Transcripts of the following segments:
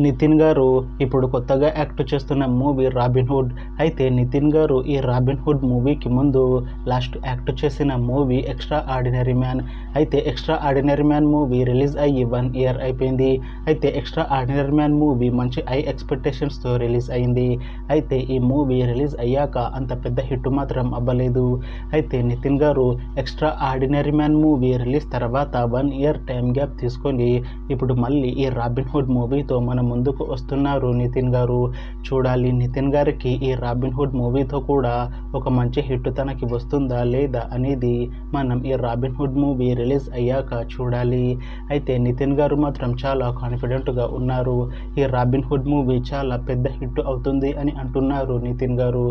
నితిన్ గారు ఇప్పుడు కొత్తగా యాక్ట్ చేస్తున్న మూవీ రాబిన్హుడ్. అయితే నితిన్ గారు ఈ రాబిన్హుడ్ మూవీకి ముందు లాస్ట్ యాక్ట్ చేసిన మూవీ ఎక్స్ట్రా ఆర్డినరీ మ్యాన్. అయితే extra ordinary man movie release అయ్యి 1 year అయిపోయింది. అయితే ఎక్స్ట్రా ఆర్డినరీ మ్యాన్ మూవీ మంచి హై ఎక్స్పెక్టేషన్స్తో రిలీజ్ అయింది. అయితే ఈ మూవీ రిలీజ్ అయ్యాక అంత పెద్ద హిట్ మాత్రం అవ్వలేదు. అయితే నితిన్ గారు extra ordinary man movie release తర్వాత 1 year టైం గ్యాప్ తీసుకొని ఇప్పుడు మళ్ళీ ఈ రాబిన్హుడ్ మూవీతో మన ముందుకు వస్తున్నారు నితిన్ గారు. చూడాలి నితిన్ గారికి ఈ రాబిన్హుడ్ మూవీతో కూడా ఒక మంచి హిట్ తనకి వస్తుందా లేదా అనేది మనం ఈ రాబిన్హుడ్ మూవీ రిలీజ్ అయ్యాక చూడాలి. అయితే నితిన్ గారు మాత్రం చాలా కాన్ఫిడెంట్గా ఉన్నారు. ఈ రాబిన్హుడ్ మూవీ చాలా పెద్ద హిట్ అవుతుంది అని అంటున్నారు నితిన్ గారు.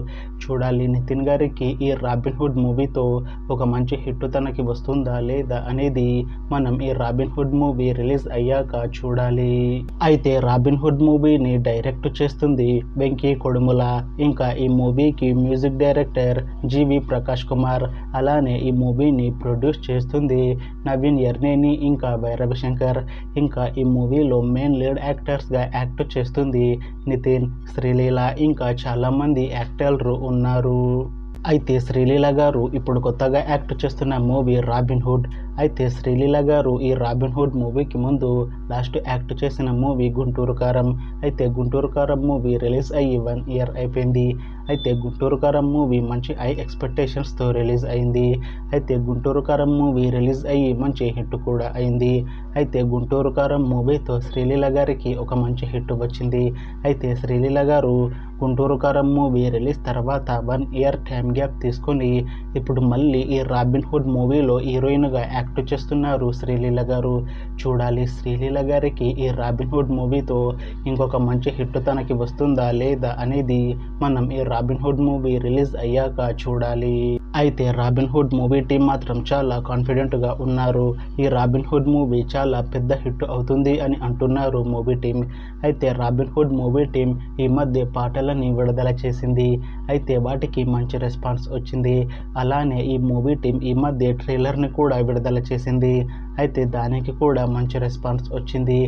చూడాలి నితిన్ గారికి ఈ రాబిన్హుడ్ మూవీతో ఒక మంచి హిట్ తనకి వస్తుందా లేదా అనేది మనం ఈ రాబిన్హుడ్ మూవీ రిలీజ్ అయ్యాక చూడాలి. అయితే రాబిన్హుడ్ మూవీని డైరెక్ట్ చేస్తుంది వెంకీ కొడుముల. ఇంకా ఈ మూవీకి మ్యూజిక్ డైరెక్టర్ జీవి ప్రకాష్ కుమార్. అలానే ఈ మూవీని ప్రొడ్యూస్ చేస్తుంది నవీన్ ఎర్నేని ఇంకా భైరవ్ శంకర్. ఇంకా ఈ మూవీలో మెయిన్ లీడ్ యాక్టర్స్గా యాక్ట్ చేస్తుంది నితిన్, శ్రీలీల ఇంకా చాలామంది యాక్టర్లు ఉన్నారు. అయితే శ్రీలీల గారు ఇప్పుడు కొత్తగా యాక్ట్ చేస్తున్న మూవీ రాబిన్హుడ్. అయితే శ్రీలీల గారు ఈ రాబిన్హుడ్ మూవీకి ముందు లాస్ట్ యాక్ట్ చేసిన మూవీ గుంటూరు కారం. అయితే గుంటూరు కారం మూవీ రిలీజ్ అయ్యి 1 year అయిపోయింది. అయితే గుంటూరు కారం మూవీ మంచి హై ఎక్స్పెక్టేషన్స్తో రిలీజ్ అయింది. అయితే గుంటూరు కారం మూవీ రిలీజ్ అయ్యి మంచి హిట్ కూడా అయింది. అయితే గుంటూరు కారం మూవీతో శ్రీలీల గారికి ఒక మంచి హిట్ వచ్చింది. అయితే శ్రీలీల గారు గుంటూరు కారం మూవీ రిలీజ్ తర్వాత 1 year టైం గ్యాప్ తీసుకొని ఇప్పుడు మళ్ళీ ఈ రాబిన్హుడ్ మూవీలో హీరోయిన్గా యాక్ట్ చేస్తున్నారు శ్రీలీల గారు. చూడాలి శ్రీలీల గారికి ఈ రాబిన్హుడ్ మూవీతో ఇంకొక మంచి హిట్ తనకి వస్తుందా లేదా అనేది మనం ఈ రాబిన్హుడ్ మూవీ రిలీజ్ అయ్యాక చూడాలి. అయితే రాబిన్హుడ్ మూవీ టీం మాత్రం చాలా కాన్ఫిడెంట్గా ఉన్నారు. ఈ రాబిన్హుడ్ మూవీ చాలా పెద్ద హిట్ అవుతుంది అని అంటున్నారు మూవీ టీం. అయితే రాబిన్హుడ్ మూవీ టీం ఈ మధ్య పాటలని విడుదల చేసింది. అయితే వాటికి మంచి రెస్పాన్స్ వచ్చింది. అలానే ఈ మూవీ టీం ఈ మధ్య ట్రైలర్ని కూడా విడుదల చేసింది. అయితే దానికి కూడా మంచి రెస్పాన్స్ వచ్చింది.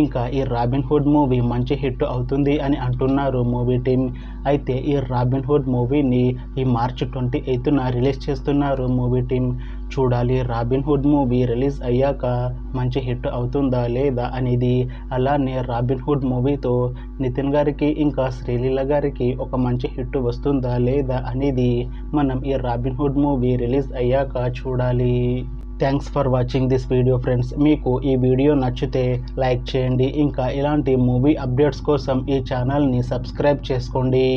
ఇంకా ఈ రాబిన్హుడ్ మూవీ మంచి హిట్ అవుతుంది అని అంటున్నారు మూవీ టీం. అయితే ఈ రాబిన్హుడ్ మూవీని ఈ March 28న రిలీజ్ చేస్తున్నారు మూవీ టీం. చూడాలి రాబిన్హుడ్ మూవీ రిలీజ్ అయ్యాక మంచి హిట్ అవుతుందా లేదా అనేది. అలానే రాబిన్హుడ్ మూవీతో నితిన్ గారికి ఇంకా శ్రీలీల గారికి ఒక మంచి హిట్ వస్తుందా లేదా అనేది మనం ఈ రాబిన్హుడ్ మూవీ రిలీజ్ అయ్యాక చూడాలి. Thanks for watching this video friends. మీకు ఈ వీడియో నచ్చితే లైక్ చేయండి. ఇంకా ఇలాంటి మూవీ అప్డేట్స్ కోసం ఈ ఛానల్ని సబ్స్క్రైబ్ చేసుకోండి.